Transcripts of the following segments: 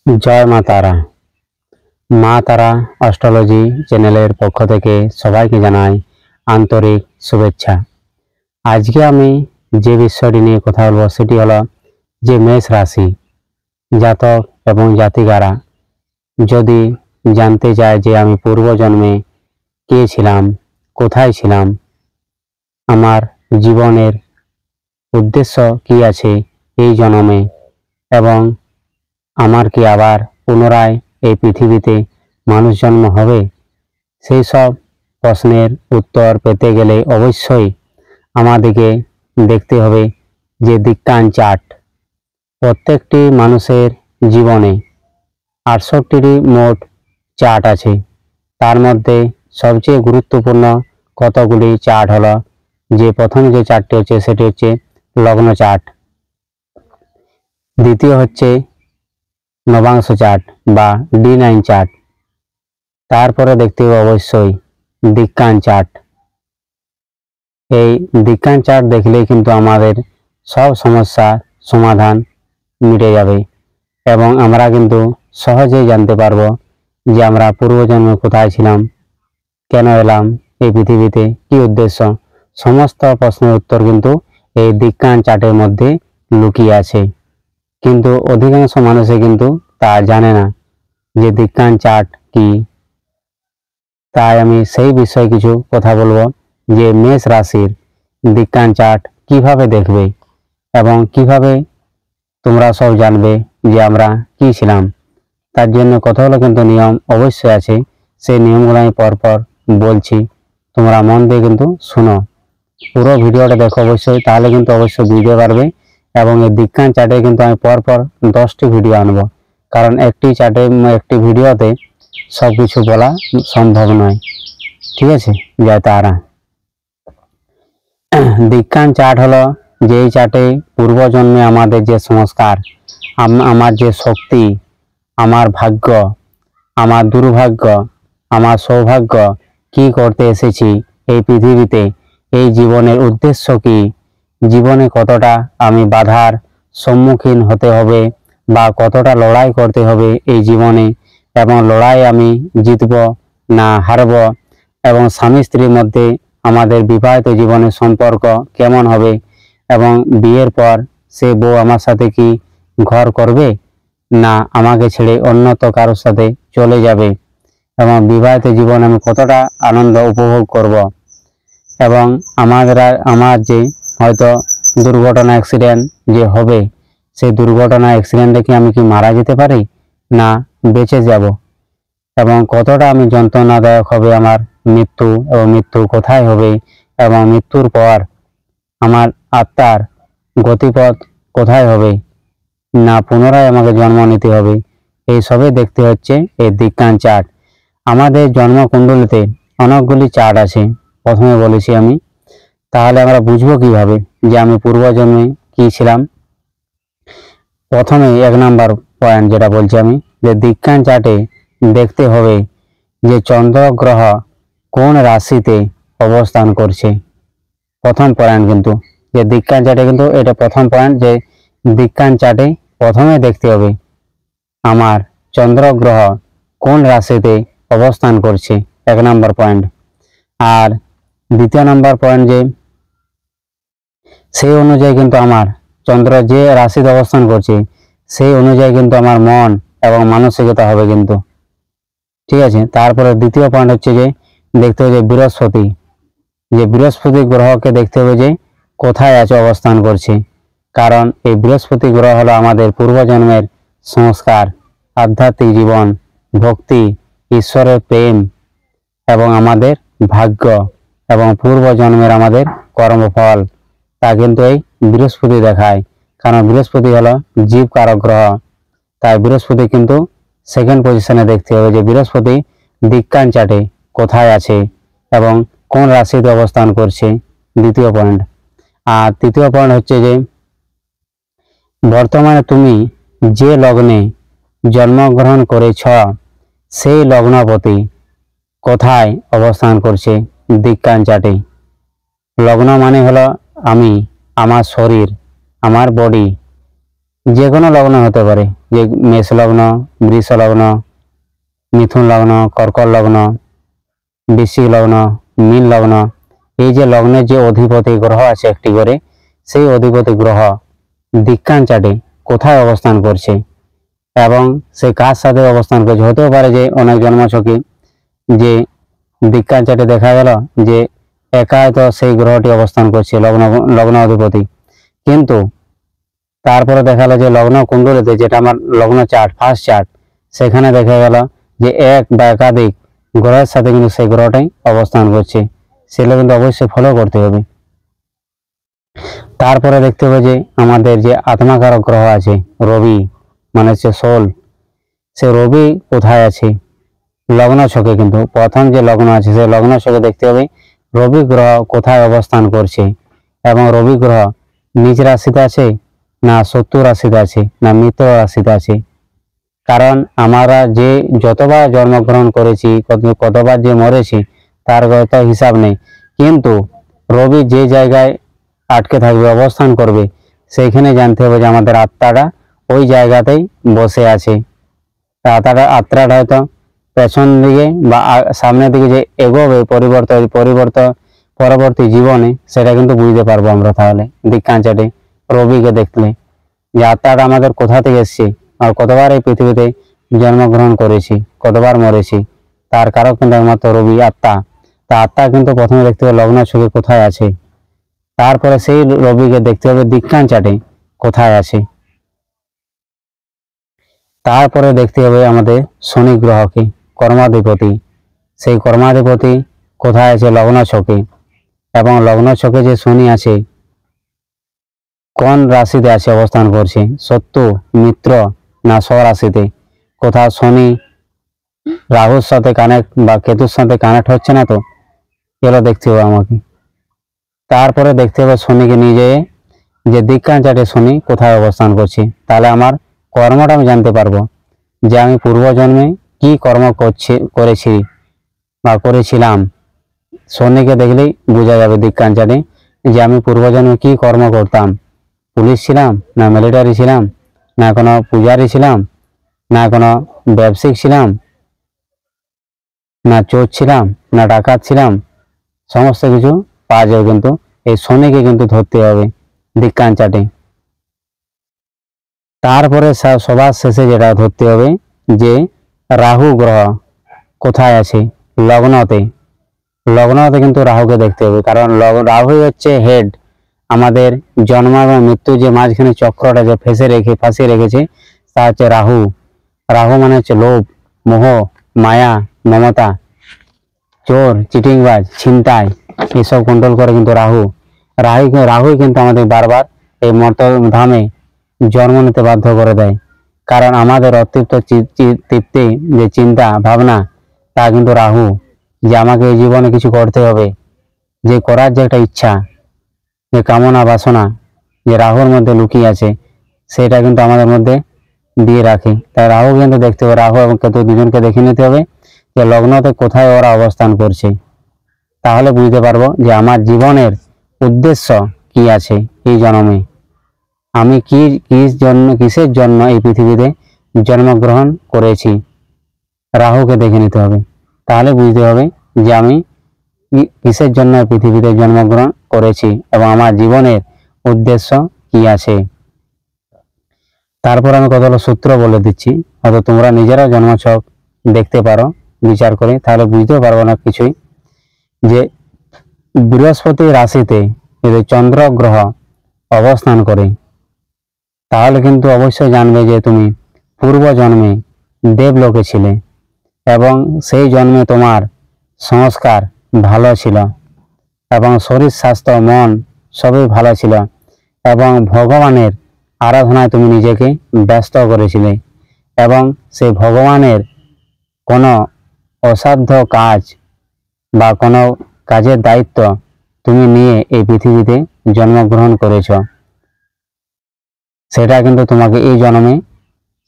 জয় মা তারা। মা তারা অ্যাস্ট্রোলজি চ্যানেলের পক্ষ থেকে সবাইকে জানাই আন্তরিক শুভেচ্ছা। আজকে আমি যে বিষয়টি নিয়ে কথা বলবো সেটি হলো যে মেষ রাশি জাতক এবং জাতিকারা যদি জানতে চায় যে আমি পূর্বজন্মে কে ছিলাম, কোথায় ছিলাম, আমার জীবনের উদ্দেশ্য কি আছে এই জন্মে, এবং আমার কি আবার পুনরায় এই পৃথিবীতে মানুষ জন্ম হবে, সেই সব প্রশ্নের উত্তর পেতে গেলে অবশ্যই আমাদেরকে দেখতে হবে যে দিক্কান চার্ট। প্রত্যেকটি মানুষের জীবনে 68টি মোট চার্ট আছে। তার মধ্যে সবচেয়ে গুরুত্বপূর্ণ কতগুলি চার্ট হলো যে প্রথম যে চার্টটি হচ্ছে সেটি হচ্ছে লগ্ন চার্ট, দ্বিতীয় হচ্ছে নবাংশ চার্ট বা D9 চার্ট, তারপরে দেখতে হবে অবশ্যই দিক্কান চার্ট। এই দিক্কান চার্ট দেখলেই কিন্তু আমাদের সব সমস্যার সমাধান মিটে যাবে এবং আমরা কিন্তু সহজেই জানতে পারবো যে আমরা পূর্বজন্মে কোথায় ছিলাম, কেন এলাম এই পৃথিবীতে, কি উদ্দেশ্য। সমস্ত প্রশ্নের উত্তর কিন্তু এই দিক্কান চার্টের মধ্যে লুকিয়ে আছে, কিন্তু অধিকাংশ মানুষে কিন্তু তা জানে না যে দিক্কান চার্ট কি। তাই আমি সেই বিষয়ে কিছু কথা বলবো যে মেষ রাশির দিক্কান চার্ট কিভাবে দেখবে এবং কিভাবে তোমরা সব জানবে যে আমরা কি ছিলাম। তার জন্য কতগুলো কিন্তু নিয়ম অবশ্যই আছে, সেই নিয়মগুলো আমি পরপর বলছি, তোমরা মন দিয়ে কিন্তু শুনো, পুরো ভিডিওটা দেখো অবশ্যই, তাহলে কিন্তু অবশ্যই বুঝতে পারবে। এবং এই দিক্কান চার্টে কিন্তু আমি পরপর 10টি ভিডিও আনবো, কারণ একটি চার্টে একটি ভিডিওতে সব কিছু বলা সম্ভব নয়। ঠিক আছে, জয় তারা। দিক্কান চার্ট হলো যে এই চার্টে পূর্বজন্মে আমাদের যে সংস্কার, আমার যে শক্তি, আমার ভাগ্য, আমার দুর্ভাগ্য, আমার সৌভাগ্য, কি করতে এসেছি এই পৃথিবীতে, এই জীবনের উদ্দেশ্য কি, জীবনে কতটা আমি বাধার সম্মুখীন হতে হবে বা কতটা লড়াই করতে হবে এই জীবনে, এবং লড়াই আমি জিতব না হারব, এবং স্বামী স্ত্রীর মধ্যে আমাদের বিবাহিত জীবনের সম্পর্ক কেমন হবে, এবং বিয়ের পর সে বউ আমার সাথে কি ঘর করবে না আমাকে ছেড়ে অন্যত কারোর সাথে চলে যাবে, এবং বিবাহিত জীবন আমি কতটা আনন্দ উপভোগ করব, এবং আমার যে হয়তো দুর্ঘটনা অ্যাক্সিডেন্ট যে হবে, সেই দুর্ঘটনা অ্যাক্সিডেন্টে কি আমি কি মারা যেতে পারি না বেঁচে যাব, এবং কতটা আমি যন্ত্রণাদায়ক হবে আমার মৃত্যু, এবং মৃত্যু কোথায় হবে, এবং মৃত্যুর পর আমার আত্মার গতিপথ কোথায় হবে, না পুনরায় আমাকে জন্ম নিতে হবে, এই সবই দেখতে হচ্ছে এই দিক্কান চার্ট। আমাদের জন্মকুণ্ডলিতে অনেকগুলি চার্ট আছে, প্রথমে বলেছি আমি, তাহলে আমরা বুঝবো কিভাবে যে আমি পূর্বজন্মে কি ছিলাম। প্রথমে 1 নাম্বার পয়েন্ট যেটা বলছি আমি, যে দিক্কান চার্টে দেখতে হবে যে চন্দ্র গ্রহ কোন রাশিতে অবস্থান করছে। প্রথম পয়েন্ট কিন্তু যে দিক্কান চার্টে কিন্তু এটা প্রথম পয়েন্ট, যে দিক্কান চার্টে প্রথমে দেখতে হবে আমার চন্দ্র গ্রহ কোন রাশিতে অবস্থান করছে, 1 নাম্বার পয়েন্ট। আর দ্বিতীয় নাম্বার পয়েন্ট, যে সেই অনুযায়ী কিন্তু আমার চন্দ্র যে রাশিতে অবস্থান করছে সেই অনুযায়ী কিন্তু আমার মন এবং মানসিকতা হবে কিন্তু। ঠিক আছে, তারপরে দ্বিতীয় পয়েন্ট হচ্ছে যে দেখতে হবে যে বৃহস্পতি, যে বৃহস্পতি গ্রহকে দেখতে হবে যে কোথায় আছে অবস্থান করছে, কারণ এই বৃহস্পতি গ্রহ হলো আমাদের পূর্বজন্মের সংস্কার, আধ্যাত্মিক জীবন, ভক্তি, ঈশ্বরের প্রেম, এবং আমাদের ভাগ্য এবং পূর্বজন্মের আমাদের কর্মফল, তা কিন্তু এই বৃহস্পতি দেখায়। কারণ বৃহস্পতি হলো জীব কারক গ্রহ, তাই বৃহস্পতি কিন্তু সেকেন্ড পজিশনে দেখতে হবে যে বৃহস্পতি দিক্কান চার্টে কোথায় আছে এবং কোন রাশিতে অবস্থান করছে, দ্বিতীয় পয়েন্ট। আর তৃতীয় পয়েন্ট হচ্ছে যে বর্তমানে তুমি যে লগ্নে জন্মগ্রহণ করেছ সেই লগ্নপতি কোথায় অবস্থান করছে দিক্কান চার্টে। লগ্ন মানে হলো আমি, আমার শরীর, আমার বডি, যে কোনো লগ্ন হতে পারে, যে মেষ লগ্ন, বৃষ লগ্ন, মিথুন লগ্ন, কর্কট লগ্ন, বৃশ্চিক লগ্ন, মীন লগ্ন, এই যে লগ্নের যে অধিপতি গ্রহ আছে একটি করে, সেই অধিপতি গ্রহ দিক্কান চাটে কোথায় অবস্থান করছে এবং সে কার সাথে অবস্থান করছে। হতেও পারে যে অনেক জন্মছকে যে দিক্কান চাটে দেখা গেল যে একাই তো সেই গ্রহটি অবস্থান করছে লগ্ন অধিপতি, কিন্তু তারপরে দেখা গেল যে লগ্ন কুণ্ডলিতে, যেটা আমার লগ্ন চার্ট, ফার্স্ট চার্ট, সেখানে দেখা গেল যে এক বা একাধিক গ্রহের সাথে কিন্তু সেই গ্রহটাই অবস্থান করছে, সেগুলো কিন্তু অবশ্যই ফলো করতে হবে। তারপরে দেখতে হবে যে আমাদের যে আত্মাকারক গ্রহ আছে রবি, মানে হচ্ছে সোল, সে রবি কোথায় আছে লগ্ন ছকে। কিন্তু প্রথম যে লগ্ন আছে সেই লগ্ন ছকে দেখতে হবে রবি গ্রহ কোথায় অবস্থান করছে, এবং রবি গ্রহ নিজ রাশিতে আছে না শত্রু রাশিতে আছে না মিত্র রাশিতে আছে। কারণ আমরা যে যতবার জন্মগ্রহণ করেছি, কতবার যে মরেছি, তার কত হিসাব নেই, কিন্তু রবি যে জায়গায় আটকে থাকবে, অবস্থান করবে, সেইখানে জানতে হবে যে আমাদের আত্মাটা ওই জায়গাতেই বসে আছে। আত্মাটা হয়তো পেছন দিকে বা সামনের দিকে যে এগোবে পরবর্তী জীবনে, সেটা কিন্তু বুঝতে পারবো আমরা তাহলে দিক্কান চাটে রবিকে দেখলে, যে আত্মাটা আমাদের কোথা থেকে এসছে আর কতবার এই পৃথিবীতে জন্মগ্রহণ করেছি, কতবার মরেছি, তার কারণ কিন্তু একমাত্র রবি আত্মা। তা আত্মা কিন্তু প্রথমে দেখতে হবে লগ্ন ছকে কোথায় আছে, তারপরে সেই রবিকে দেখতে হবে দিক্কান চাটে কোথায় আছে, তারপরে দেখতে হবে আমাদের শনি গ্রহকে, কর্মাধিপতি, সেই কর্মাধিপতি কোথায় আছে লগ্ন ছকে, এবং লগ্ন ছকে যে শনি আছে কোন রাশিতে আছে অবস্থান করছে, শত্রু, মিত্র না স্বরাশিতে। কোথাও শনি রাহুর সাথে কানেক্ট বা কেতুর সাথে কানেক্ট হচ্ছে না, তো এগুলো দেখতে হবে আমাকে। তারপরে দেখতে হবে শনিকে নিয়ে যেয়ে যে দিক্কান চাটে শনি কোথায় অবস্থান করছে, তাহলে আমার কর্মটা আমি জানতে পারবো যে আমি পূর্বজন্মে কি কর্ম করেছি বা করেছিলাম। শনিকে দেখলেই বোঝা যাবে দিক্কান চাটে যে আমি পূর্বজন্মে কি কর্ম করতাম, পুলিশ ছিলাম না মিলিটারি ছিলাম না কোনো পূজারি ছিলাম না কোনো ব্যবসায়িক ছিলাম না চোর ছিলাম না ডাকাত ছিলাম, সমস্ত কিছু পাওয়া যাবে। কিন্তু এই শনিকে কিন্তু ধরতে হবে দিক্কান চাটে। তারপরে সবার শেষে যেটা ধরতে হবে যে রাহু গ্রহ কোথায় আছে লগ্নতে। লগ্নতে কিন্তু রাহুকে দেখতে হবে, কারণ রাহু হচ্ছে হেড, আমাদের জন্ম এবং মৃত্যু যে মাঝখানে চক্রটা যে ফাঁসিয়ে রেখেছে তা হচ্ছে রাহু। রাহু মানে হচ্ছে লোভ, মোহ, মায়া, মমতা, চোর, চিটিংবাজ, ছিনতাই, এসব কন্ট্রোল করে কিন্তু রাহুই কিন্তু আমাদের বারবার এই মর্তধামে জন্ম নিতে বাধ্য করে দেয়। কারণ আমাদের অতৃপ্ত তৃপ্তি যে চিন্তা ভাবনা, তা কিন্তু রাহু, যে আমাকে এই জীবনে কিছু করতে হবে, যে করার যে একটা ইচ্ছা, যে কামনা বাসনা যে রাহুর মধ্যে লুকিয়ে আছে, সেটা কিন্তু আমাদের মধ্যে দিয়ে রাখে। তাই রাহু কিন্তু দেখতে হবে, রাহু এবং কেতু দুজনকে দেখে নিতে হবে যে লগ্নতে কোথায় ওরা অবস্থান করছে, তাহলে বুঝতে পারবো যে আমার জীবনের উদ্দেশ্য কি আছে, এই জন্মে আমি কিসের জন্য এই পৃথিবীতে জন্মগ্রহণ করেছি। রাহুকে দেখে নিতে হবে, তাহলে বুঝতে হবে যে আমি কিসের জন্য পৃথিবীতে জন্মগ্রহণ করেছি এবং আমার জীবনের উদ্দেশ্য কি আছে। তারপর আমি কতগুলো সূত্র বলে দিচ্ছি, হয়তো তোমরা নিজেরাও জন্মছক দেখতে পারো বিচার করে, তাহলে বুঝতেও পারবো না কিছুই। যে বৃহস্পতি রাশিতে যদি চন্দ্র গ্রহ অবস্থান করে, তাহলে কিন্তু অবশ্যই জানবে যে তুমি পূর্ব জন্মে দেবলোকে ছিলে এবং সেই জন্মে তোমার সংস্কার ভালো ছিল এবং শরীর স্বাস্থ্য মন সবই ভালো ছিল এবং ভগবানের আরাধনায় তুমি নিজেকে ব্যস্ত করেছিলে এবং সেই ভগবানের কোনো অসাধ্য কাজ বা কোনো কাজের দায়িত্ব তুমি নিয়ে এই পৃথিবীতে জন্মগ্রহণ করেছ। সেটা কিন্তু তোমাকে এই জন্মে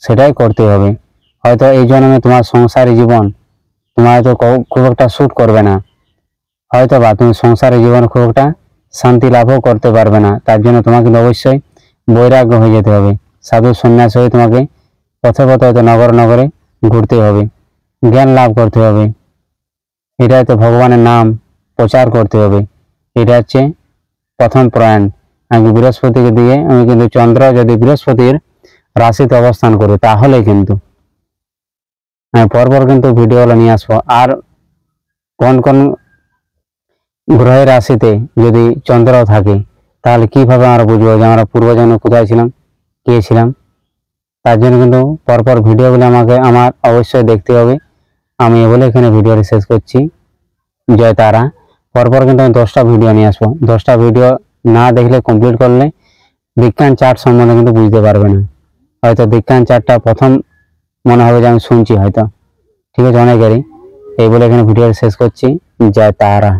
সেটাই করতে হবে। হয়তো এই জন্মে তোমার সংসারী জীবন তোমার হয়তো খুব একটা স্যুট করবে না, হয়তো বা তুমি সংসারী জীবন খুব একটা শান্তি লাভও করতে পারবে না, তার জন্য তোমাকে কিন্তু অবশ্যই বৈরাগ্য হয়ে যেতে হবে। সাধু সন্ন্যাস হয়ে তোমাকে পথে পথে হয়তো নগরে নগরে ঘুরতে হবে, জ্ঞান লাভ করতে হবে, এটা হয়তো ভগবানের নাম প্রচার করতে হবে। এটা হচ্ছে প্রথম প্রয়াণ। আমি বৃহস্পতিকে দিয়ে আমি কিন্তু চন্দ্র যদি বৃহস্পতির রাশিতে অবস্থান করি তাহলে কিন্তু আমি পরপর কিন্তু ভিডিওগুলো নিয়ে আসবো। আর কোন কোন গ্রহের রাশিতে যদি চন্দ্র থাকে তাহলে কিভাবে আমরা বুঝবো যে আমরা পূর্বজন্মে কোথায় ছিলাম, কে ছিলাম। তার জন্য কিন্তু পরপর ভিডিওগুলো আমার অবশ্যই দেখতে হবে। আমি বলে এখানে ভিডিওটি শেষ করছি। জয় তারা। পরপর কিন্তু আমি 10টা ভিডিও নিয়ে আসবো। 10টা ভিডিও না দেখলে, কমপ্লিট করলে বিজ্ঞান চার্ট সম্বন্ধে কিন্তু বুঝতে পারবে না। হয়তো বিজ্ঞান চার্টটা প্রথম মনে হবে যে আমি শুনছি হয়তো, ঠিক আছে, অনেকেরই। এই বলে এখানে ভিডিওটি শেষ করছি। জয় তারা।